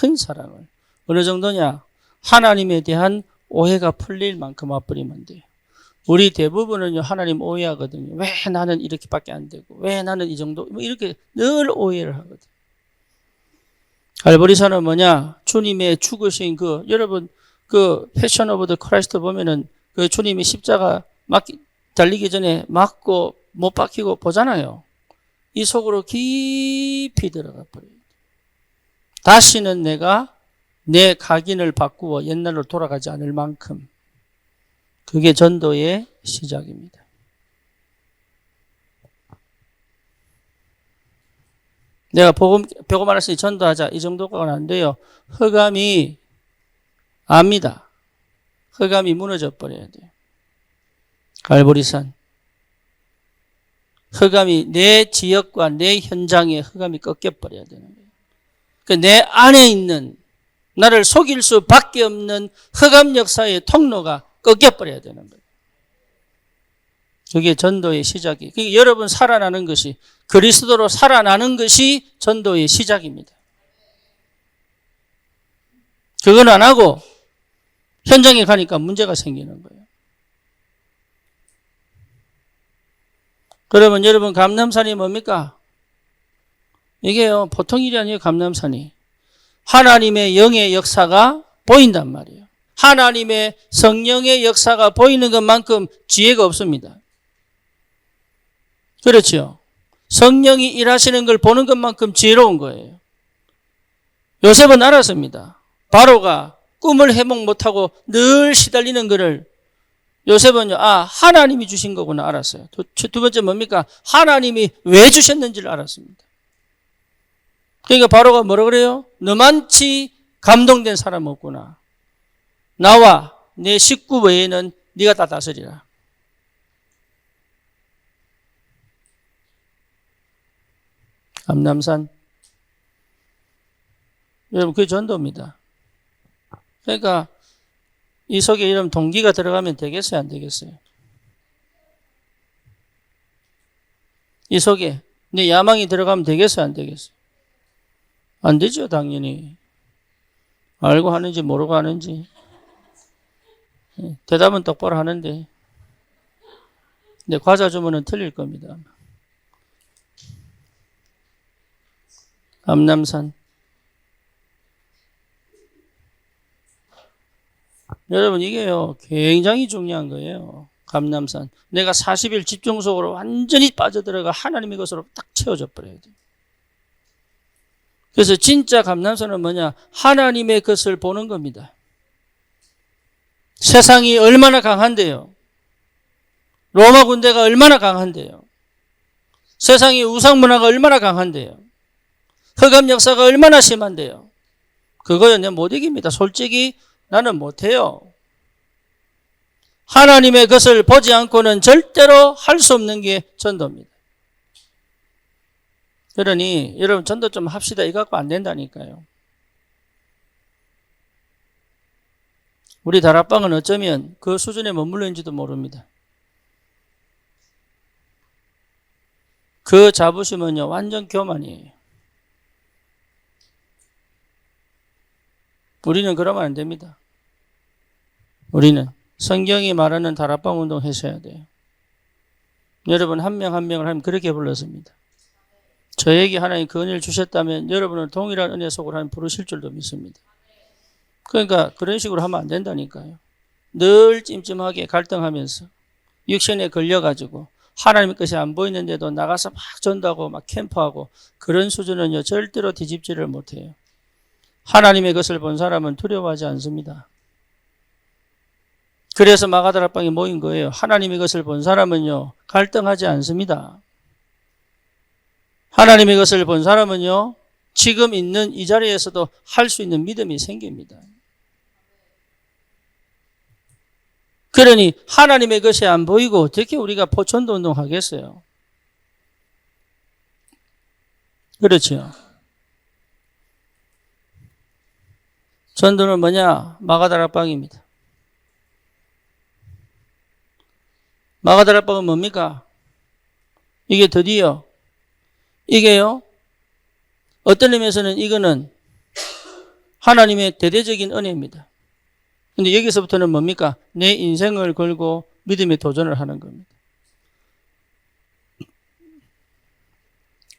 큰 사랑을, 어느 정도냐? 하나님에 대한 오해가 풀릴 만큼 와버리면 돼요. 우리 대부분은요, 하나님 오해하거든요. 왜 나는 이렇게밖에 안 되고, 왜 나는 이 정도, 뭐 이렇게 늘 오해를 하거든요. 갈보리산은 뭐냐? 주님의 죽으신 여러분, 패션 오브 더 크라이스트 보면은 그 주님이 십자가 달리기 전에 맞고 못 박히고 보잖아요. 이 속으로 깊이 들어가 버려요. 다시는 내가 내 각인을 바꾸어 옛날로 돌아가지 않을 만큼. 그게 전도의 시작입니다. 내가 복음 알았으니 전도하자. 이 정도가는 안 돼요. 흑암이 압니다. 흑암이 무너져 버려야 돼요. 갈보리산. 흑암이 내 지역과 내 현장에 흑암이 꺾여버려야 되는 거예요. 그러니까 내 안에 있는 나를 속일 수밖에 없는 흑암 역사의 통로가 꺾여버려야 되는 거예요. 그게 전도의 시작이에요. 그러니까 여러분 살아나는 것이, 그리스도로 살아나는 것이 전도의 시작입니다. 그건 안 하고 현장에 가니까 문제가 생기는 거예요. 그러면 여러분 감람산이 뭡니까? 이게요 보통 일이 아니에요. 감람산이 하나님의 영의 역사가 보인단 말이에요. 하나님의 성령의 역사가 보이는 것만큼 지혜가 없습니다. 그렇죠? 성령이 일하시는 걸 보는 것만큼 지혜로운 거예요. 요셉은 알았습니다. 바로가 꿈을 해몽 못하고 늘 시달리는 것을 요셉은요, 하나님이 주신 거구나 알았어요. 두 번째 뭡니까? 하나님이 왜 주셨는지를 알았습니다. 그러니까 바로가 뭐라 그래요? 너만치 감동된 사람 없구나. 나와 내 식구 외에는 네가 다 다스리라. 감람산. 여러분, 그게 전도입니다. 그러니까 이 속에 이런 동기가 들어가면 되겠어요? 안 되겠어요? 이 속에 내 야망이 들어가면 되겠어요? 안 되겠어요? 안 되죠, 당연히. 알고 하는지 모르고 하는지. 대답은 똑바로 하는데. 근데 과자 주문은 틀릴 겁니다. 감람산. 여러분 이게요 굉장히 중요한 거예요. 감람산. 내가 40일 집중 속으로 완전히 빠져들어가 하나님의 것으로 딱 채워져 버려야 돼요. 그래서 진짜 감람산은 뭐냐? 하나님의 것을 보는 겁니다. 세상이 얼마나 강한데요. 로마 군대가 얼마나 강한데요. 세상의 우상문화가 얼마나 강한데요. 흑암 역사가 얼마나 심한데요. 그거요 내가 못 이깁니다. 솔직히 나는 못해요. 하나님의 것을 보지 않고는 절대로 할 수 없는 게 전도입니다. 그러니 여러분 전도 좀 합시다. 이거 갖고 안 된다니까요. 우리 다락방은 어쩌면 그 수준에 머물러 있는지도 모릅니다. 그 자부심은요 완전 교만이에요. 우리는 그러면 안 됩니다. 우리는 성경이 말하는 다락방 운동 하셔야 돼요. 여러분 한 명 한 명을 하면 그렇게 불렀습니다. 저에게 하나님 그 은혜를 주셨다면 여러분은 동일한 은혜 속으로 하나님 부르실 줄도 믿습니다. 그러니까 그런 식으로 하면 안 된다니까요. 늘 찜찜하게 갈등하면서 육신에 걸려가지고 하나님의 것이 안 보이는데도 나가서 막 전도하고 막 캠프하고 그런 수준은요 절대로 뒤집지를 못해요. 하나님의 것을 본 사람은 두려워하지 않습니다. 그래서 마가다락방에 모인 거예요. 하나님의 것을 본 사람은요 갈등하지 않습니다. 하나님의 것을 본 사람은요 지금 있는 이 자리에서도 할 수 있는 믿음이 생깁니다. 그러니 하나님의 것이 안 보이고 어떻게 우리가 포천도 운동하겠어요? 그렇죠. 전도는 뭐냐? 마가다락방입니다. 마가다락방은 뭡니까? 이게 드디어 이게요 어떤 의미에서는 이거는 하나님의 대대적인 은혜입니다. 근데 여기서부터는 뭡니까? 내 인생을 걸고 믿음의 도전을 하는 겁니다.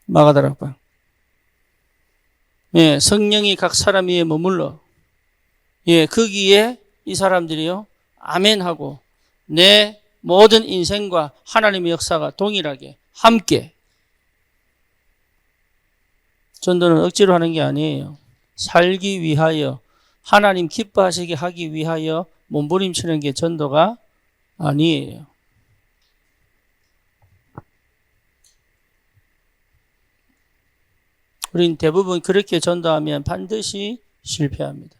마가다락방. 예, 성령이 각 사람 위에 머물러 예, 거기에 이 사람들이요 아멘하고 내 모든 인생과 하나님의 역사가 동일하게 함께. 전도는 억지로 하는 게 아니에요. 살기 위하여 하나님 기뻐하시게 하기 위하여 몸부림치는 게 전도가 아니에요. 우린 대부분 그렇게 전도하면 반드시 실패합니다.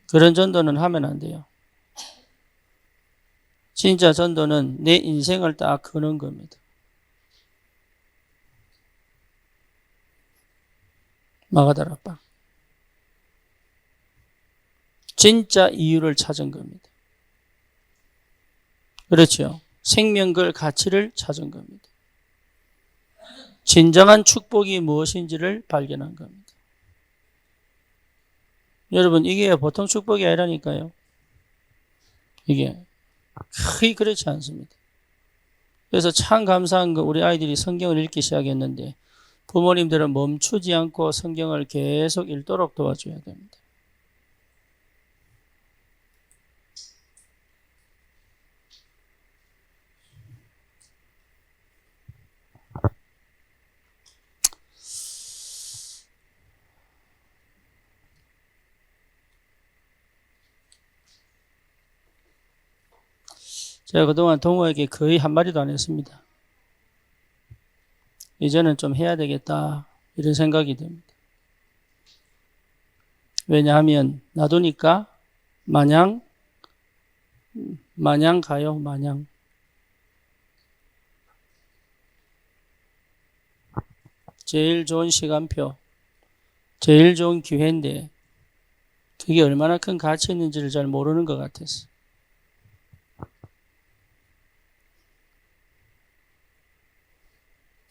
그런 전도는 하면 안 돼요. 진짜 전도는 내 인생을 딱 거는 겁니다. 마가다락방. 진짜 이유를 찾은 겁니다. 그렇죠. 생명 걸 가치를 찾은 겁니다. 진정한 축복이 무엇인지를 발견한 겁니다. 여러분, 이게 보통 축복이 아니라니까요. 이게 거의 그렇지 않습니다. 그래서 참 감사한 거, 우리 아이들이 성경을 읽기 시작했는데 부모님들은 멈추지 않고 성경을 계속 읽도록 도와줘야 됩니다. 제가 그동안 동호에게 거의 한마디도 안 했습니다. 이제는 좀 해야 되겠다, 이런 생각이 듭니다. 왜냐하면 놔두니까 마냥 가요, 마냥. 제일 좋은 시간표, 제일 좋은 기회인데 그게 얼마나 큰 가치 있는지를 잘 모르는 것 같아서.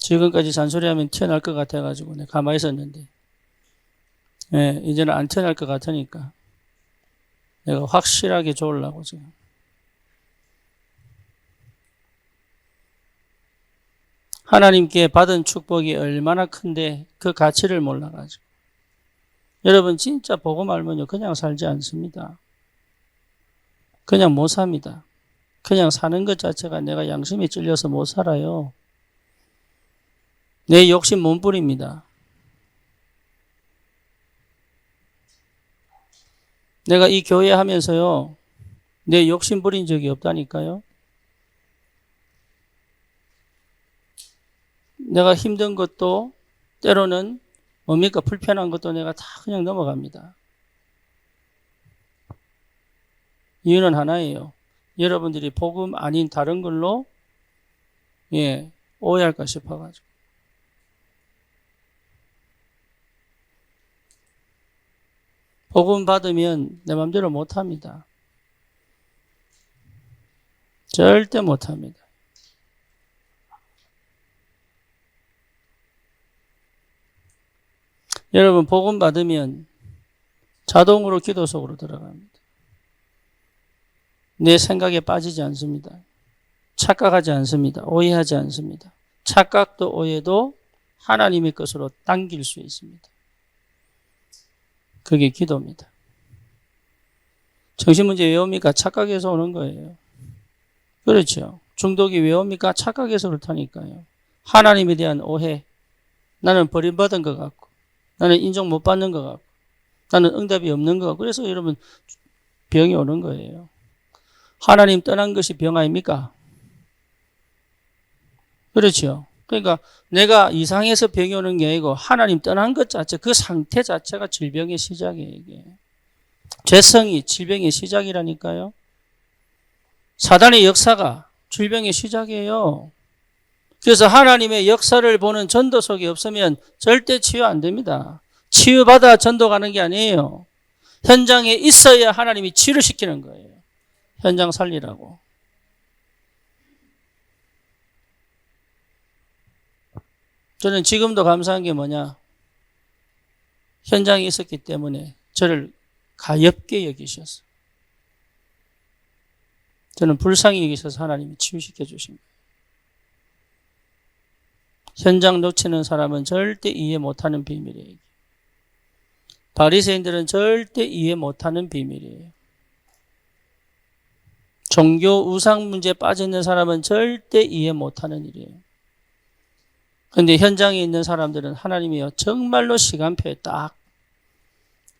지금까지 잔소리하면 튀어날 것 같아가지고 내가 가만히 있었는데, 예, 이제는 안 튀어날 것 같으니까 내가 확실하게 좋으려고 지금. 하나님께 받은 축복이 얼마나 큰데 그 가치를 몰라가지고. 여러분, 진짜 복음 알면요 그냥 살지 않습니다. 그냥 못 삽니다. 그냥 사는 것 자체가 내가 양심에 찔려서 못 살아요. 내 욕심 몸부림입니다. 내가 이 교회 하면서요 내 욕심 부린 적이 없다니까요. 내가 힘든 것도 때로는 뭡니까 불편한 것도 내가 다 그냥 넘어갑니다. 이유는 하나예요. 여러분들이 복음 아닌 다른 걸로 오해할까 싶어가지고. 복음 받으면 내 맘대로 못합니다. 절대 못합니다. 여러분, 복음 받으면 자동으로 기도 속으로 들어갑니다. 내 생각에 빠지지 않습니다. 착각하지 않습니다. 오해하지 않습니다. 착각도 오해도 하나님의 것으로 당길 수 있습니다. 그게 기도입니다. 정신문제 왜 옵니까? 착각에서 오는 거예요. 그렇죠. 중독이 왜 옵니까? 착각에서 그렇다니까요. 하나님에 대한 오해. 나는 버림받은 것 같고, 나는 인정 못 받는 것 같고, 나는 응답이 없는 것 같고, 그래서 여러분 병이 오는 거예요. 하나님 떠난 것이 병 아닙니까? 그렇죠. 그러니까 내가 이상해서 병이 오는 게 아니고 하나님 떠난 것 자체, 그 상태 자체가 질병의 시작이에요. 이게. 죄성이 질병의 시작이라니까요. 사단의 역사가 질병의 시작이에요. 그래서 하나님의 역사를 보는 전도석이 없으면 절대 치유 안 됩니다. 치유받아 전도 가는 게 아니에요. 현장에 있어야 하나님이 치유를 시키는 거예요. 현장 살리라고. 저는 지금도 감사한 게 뭐냐. 현장에 있었기 때문에 저를 가엾게 여기셔서. 저는 불쌍히 여기셔서 하나님이 치유시켜 주신 거예요. 현장 놓치는 사람은 절대 이해 못하는 비밀이에요. 바리새인들은 절대 이해 못하는 비밀이에요. 종교 우상 문제에 빠져있는 사람은 절대 이해 못하는 일이에요. 그런데 현장에 있는 사람들은 하나님이요 정말로 시간표에 딱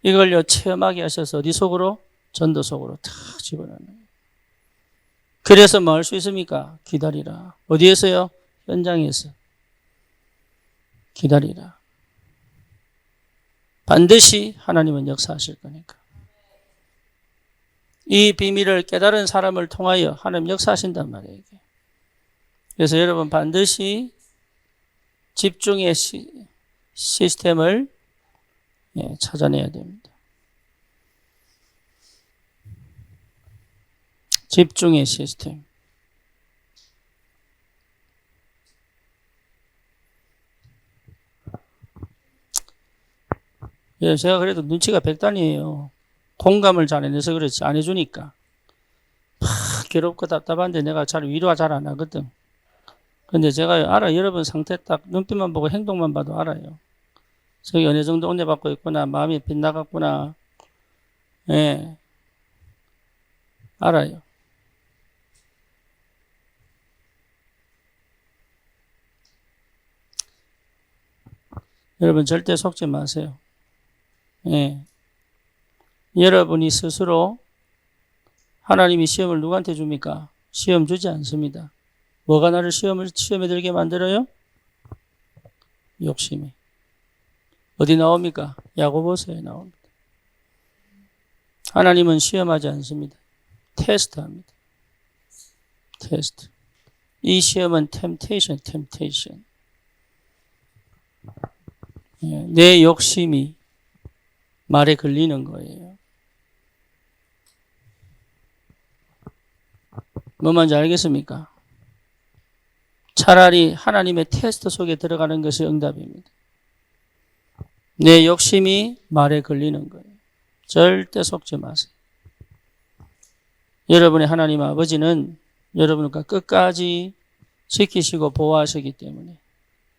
이걸요 체험하게 하셔서 어디 속으로? 전도 속으로 탁 집어넣어요. 그래서 뭐 할 수 있습니까? 기다리라. 어디에서요? 현장에서. 기다리라. 반드시 하나님은 역사하실 거니까. 이 비밀을 깨달은 사람을 통하여 하나님 역사하신단 말이에요. 이게. 그래서 여러분 반드시 집중의 시스템을 찾아내야 됩니다. 집중의 시스템. 제가 그래도 눈치가 백단이에요. 공감을 잘 안 해서 그렇지, 안 해주니까. 괴롭고 답답한데 내가 잘 위로가 잘 안 하거든. 근데 제가 알아. 여러분 상태 딱 눈빛만 보고 행동만 봐도 알아요. 저기 어느 정도 은혜 받고 있구나. 마음이 빗나갔구나. 예. 알아요. 여러분 절대 속지 마세요. 예. 여러분이 스스로 하나님이 시험을 누구한테 줍니까? 시험 주지 않습니다. 뭐가 나를 시험에 들게 만들어요? 욕심이. 어디 나옵니까? 야고보서에 나옵니다. 하나님은 시험하지 않습니다. 테스트합니다. 테스트. 이 시험은 temptation. 내 욕심이 말에 걸리는 거예요. 뭐 말인지 알겠습니까? 차라리 하나님의 테스트 속에 들어가는 것이 응답입니다. 내 욕심이 말에 걸리는 거예요. 절대 속지 마세요. 여러분의 하나님 아버지는 여러분과 끝까지 지키시고 보호하시기 때문에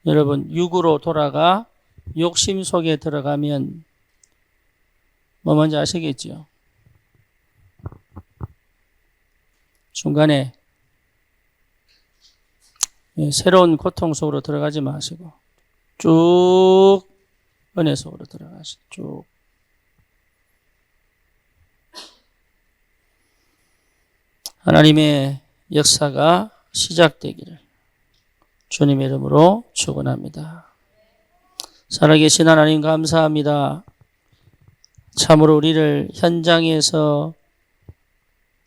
여러분 육으로 돌아가 욕심 속에 들어가면 뭐 뭔지 아시겠죠? 중간에 새로운 고통 속으로 들어가지 마시고 쭉 은혜 속으로 들어가시고 쭉. 하나님의 역사가 시작되기를 주님의 이름으로 축원합니다. 살아계신 하나님 감사합니다. 참으로 우리를 현장에서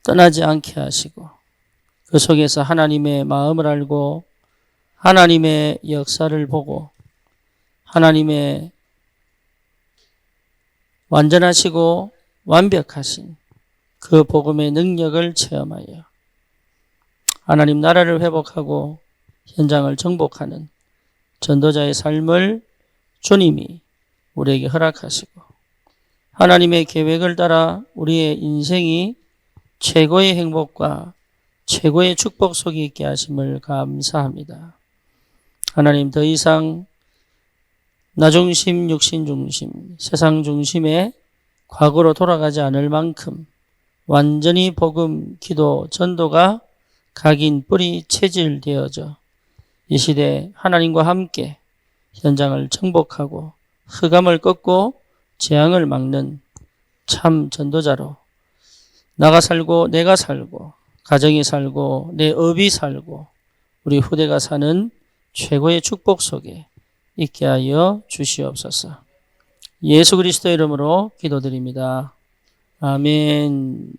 떠나지 않게 하시고 그 속에서 하나님의 마음을 알고 하나님의 역사를 보고 하나님의 완전하시고 완벽하신 그 복음의 능력을 체험하여 하나님 나라를 회복하고 현장을 정복하는 전도자의 삶을 주님이 우리에게 허락하시고 하나님의 계획을 따라 우리의 인생이 최고의 행복과 최고의 축복 속에 있게 하심을 감사합니다. 하나님 더 이상 나 중심, 육신 중심, 세상 중심의 과거로 돌아가지 않을 만큼 완전히 복음, 기도, 전도가 각인 뿌리 체질되어져 이 시대 하나님과 함께 현장을 정복하고 흑암을 꺾고 재앙을 막는 참 전도자로 나가 살고 내가 살고 가정이 살고 내 업이 살고 우리 후대가 사는 최고의 축복 속에 있게 하여 주시옵소서. 예수 그리스도의 이름으로 기도드립니다. 아멘.